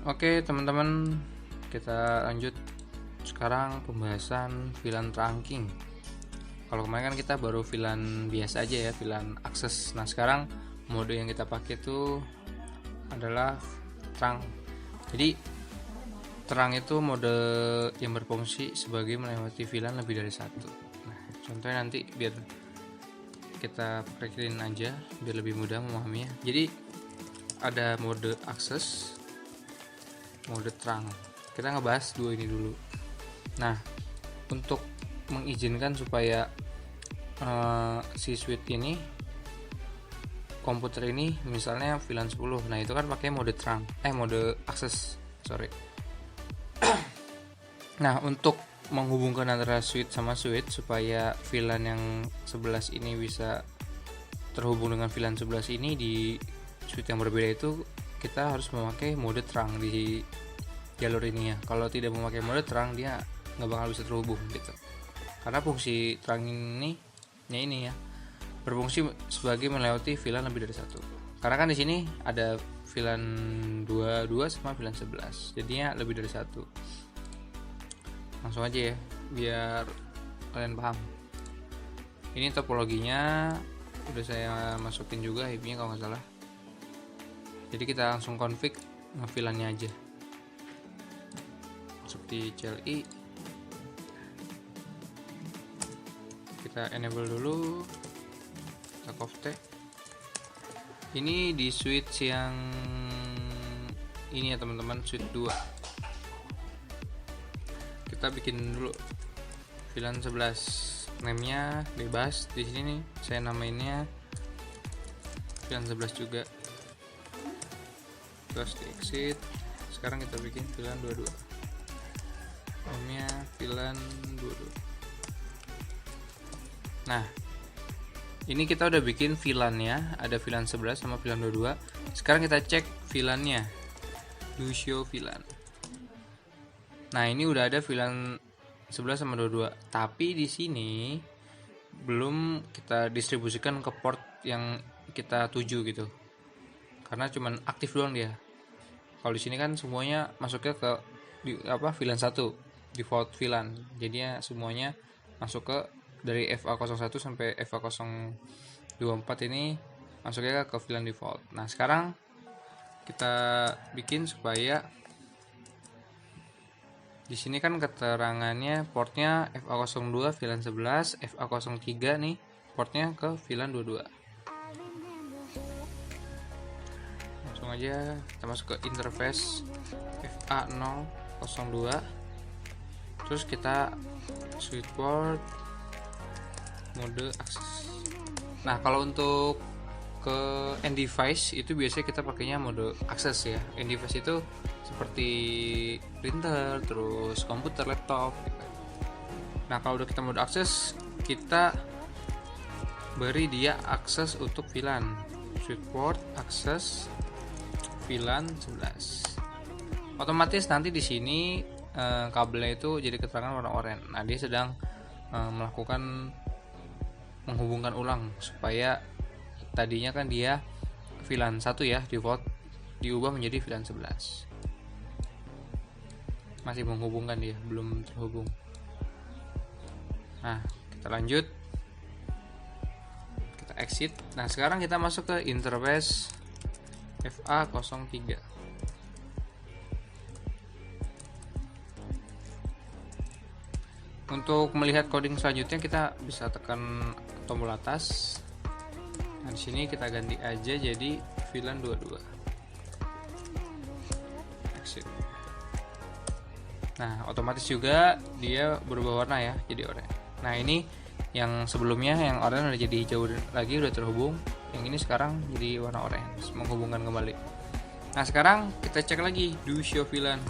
Oke teman-teman, kita lanjut sekarang pembahasan VLAN trunking. Kalau kemarin kan kita baru VLAN biasa aja ya, VLAN akses. Nah sekarang mode yang kita pakai itu adalah terang. Jadi terang itu mode yang berfungsi sebagai melewati VLAN lebih dari satu. Nah contohnya nanti biar kita praktekin aja biar lebih mudah memahaminya. Jadi ada mode akses, mode terang. Kita ngebahas dua ini dulu. Nah untuk mengizinkan supaya si switch ini, komputer ini misalnya VLAN 10, nah itu kan pakai mode terang, mode akses, sorry. Nah untuk menghubungkan antara switch sama switch supaya VLAN yang 11 ini bisa terhubung dengan VLAN 11 ini di switch yang berbeda, itu kita harus memakai mode terang di jalur ini ya. Kalau tidak memakai mode terang dia nggak bakal bisa terhubung gitu, karena fungsi terang ini ya berfungsi sebagai melewati VLAN lebih dari satu. Karena kan di sini ada VLAN 22 sama VLAN 11, jadinya lebih dari satu. Langsung aja ya biar kalian paham. Ini topologinya udah saya masukin juga IP-nya kalau nggak salah. Jadi kita langsung config VLAN-nya aja seperti CLI. Kita enable dulu, kita COFT. Ini di switch yang ini ya teman-teman, switch 2. Kita bikin dulu VLAN 11, name-nya bebas. Di sini nih saya namainnya VLAN 11 juga. Terus di exit. Sekarang kita bikin VLAN 22, name-nya VLAN 22. Nah ini kita udah bikin VLAN-nya, ada VLAN 11 sama VLAN 22. Sekarang kita cek VLAN-nya, do show VLAN. Nah ini udah ada VLAN 11 sama 22, tapi di sini belum kita distribusikan ke port yang kita tuju gitu, karena cuman aktif doang dia. Kalau di sini kan semuanya masuknya ke VLAN 1, default VLAN, jadinya semuanya masuk ke dari FA01 sampai FA024 ini masuknya ke VLAN default. Nah sekarang kita bikin supaya di sini kan keterangannya portnya FA02 VLAN 11, FA03 nih portnya ke VLAN 22. Langsung aja kita masuk ke interface FA002, terus kita switch port mode akses. Nah kalau untuk ke end device itu biasanya kita pakainya mode akses ya. End device itu seperti printer, terus komputer, laptop gitu. Nah kalau udah kita mode akses, kita beri dia akses untuk VLAN, switch port akses VLAN 11. Otomatis nanti di sini kabelnya itu jadi keterangan warna oranye. Nah dia sedang melakukan menghubungkan ulang supaya tadinya kan dia VLAN 1 ya default, diubah menjadi VLAN 11. Masih menghubungkan dia, belum terhubung. Nah kita lanjut, kita exit. Nah sekarang kita masuk ke interface FA03. Untuk melihat coding selanjutnya kita bisa tekan tombol atas. Nah, di sini kita ganti aja jadi VLAN 22. Exit. Nah, otomatis juga dia berubah warna ya, jadi oranye. Nah, ini yang sebelumnya yang oranye udah jadi hijau lagi, udah terhubung. Yang ini sekarang jadi warna orange, menghubungkan kembali. Nah, sekarang kita cek lagi do show VLAN.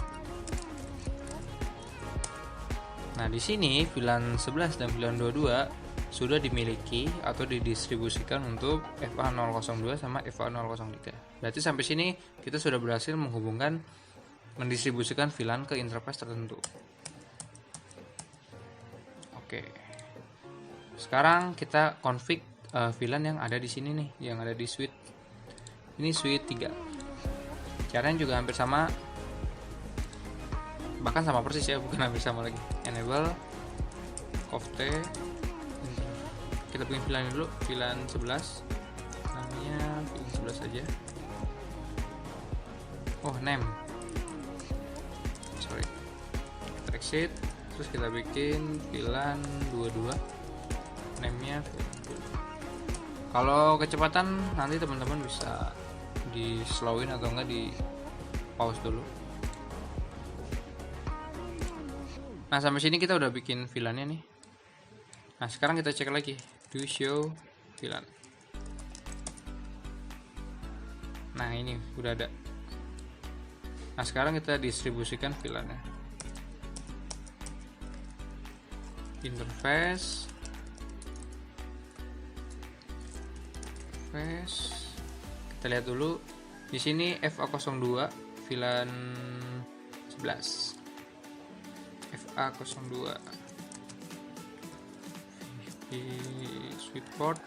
Nah, di sini VLAN 11 dan VLAN 22 sudah dimiliki atau didistribusikan untuk FA002 sama FA003. Berarti sampai sini kita sudah berhasil mendistribusikan VLAN ke interface tertentu. Oke. Sekarang kita config VLAN yang ada di sini nih, yang ada di switch. Ini switch 3. Caranya juga hampir sama. bahkan sama persis ya, bukan hampir sama lagi. Enable Kofte, kita bikin VLAN dulu, VLAN 11, namanya VLAN 11 aja. Oh, name, sorry, kita exit, terus kita bikin VLAN 22, name-nya VLAN 22. Kalau kecepatan nanti teman-teman bisa di slowin atau enggak di pause dulu. Nah, sampai sini kita udah bikin VLAN-nya nih. Nah, sekarang kita cek lagi, do show VLAN. Nah, ini udah ada. Nah, sekarang kita distribusikan VLAN-nya. Interface, kita lihat dulu di sini FA02 VLAN 11. FA02 di switchport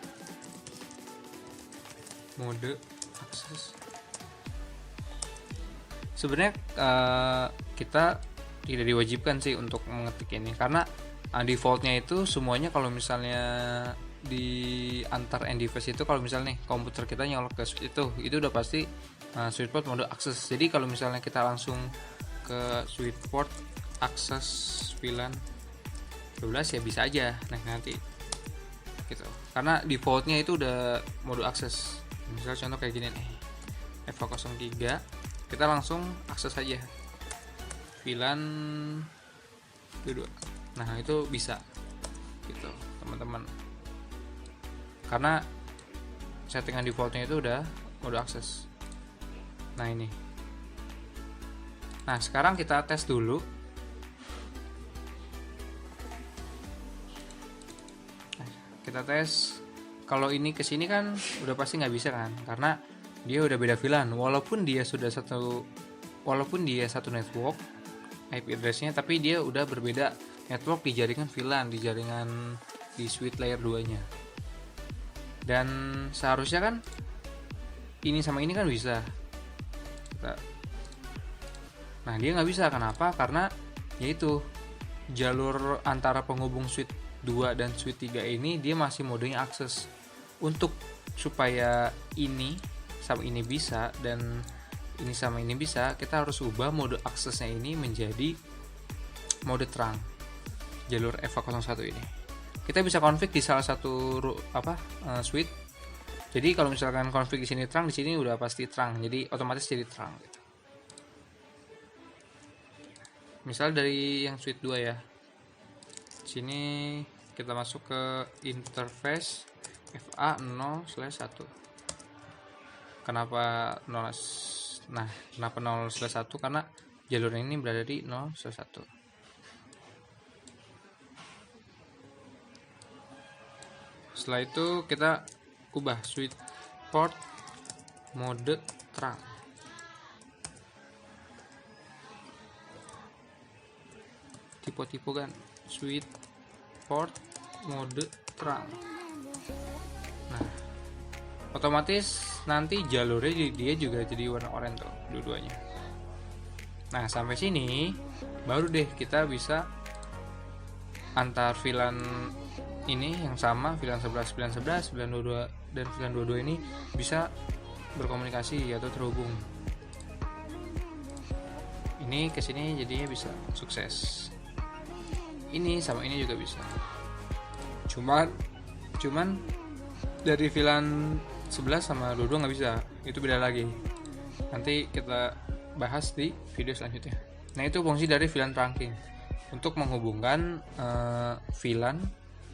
mode akses. Sebenarnya kita tidak diwajibkan sih untuk mengetik ini, karena defaultnya itu semuanya kalau misalnya di antar end device itu, kalau misalnya nih komputer kita nyolok ke switch itu udah pasti switchport mode akses. Jadi kalau misalnya kita langsung ke switchport akses VLAN 12 ya bisa aja nanti gitu, karena defaultnya itu udah mode akses. Misal contoh kayak gini nih, FA03, kita langsung akses aja VLAN 22. Nah, itu bisa gitu teman-teman, karena settingan defaultnya itu udah mode akses. Nah, ini. Nah, sekarang kita tes dulu. Kita tes, kalau ini kesini kan udah pasti nggak bisa kan, karena dia udah beda VLAN. Walaupun dia satu network IP address-nya, tapi dia udah berbeda network di jaringan VLAN, di switch layer 2 nya. Dan seharusnya kan ini sama ini kan bisa. Nah, dia nggak bisa. Kenapa? Karena yaitu jalur antara penghubung switch 2 dan switch 3 ini dia masih modenya akses. Untuk supaya ini sama ini bisa dan ini sama ini bisa, kita harus ubah mode aksesnya ini menjadi mode terang, jalur FA01 ini. Kita bisa config di salah satu switch. Jadi kalau misalkan config di sini terang, di sini udah pasti terang, jadi otomatis jadi terang gitu. Misal dari yang switch 2 ya, sini kita masuk ke interface FA0/1. Kenapa 0? Nah, kenapa 0/1? Karena jalur ini berada di 0/1. Setelah itu kita ubah switch port mode terang. Tipe-tipe kan switch port mode terang. Nah, otomatis nanti jalurnya dia juga jadi warna oranye tuh dua-duanya. Nah, sampai sini baru deh kita bisa antar VLAN ini yang sama, VLAN 11, VLAN 11, VLAN 22 dan VLAN 22 ini bisa berkomunikasi atau terhubung. Ini ke sini jadinya bisa sukses. Ini sama ini juga bisa. Cuman dari VLAN 11 sama 22 nggak bisa. Itu beda lagi. Nanti kita bahas di video selanjutnya. Nah, itu fungsi dari VLAN trunking untuk menghubungkan VLAN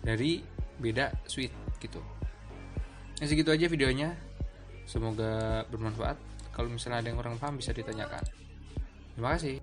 dari beda switch gitu. Nah, segitu aja videonya. Semoga bermanfaat. Kalau misalnya ada yang kurang paham bisa ditanyakan. Terima kasih.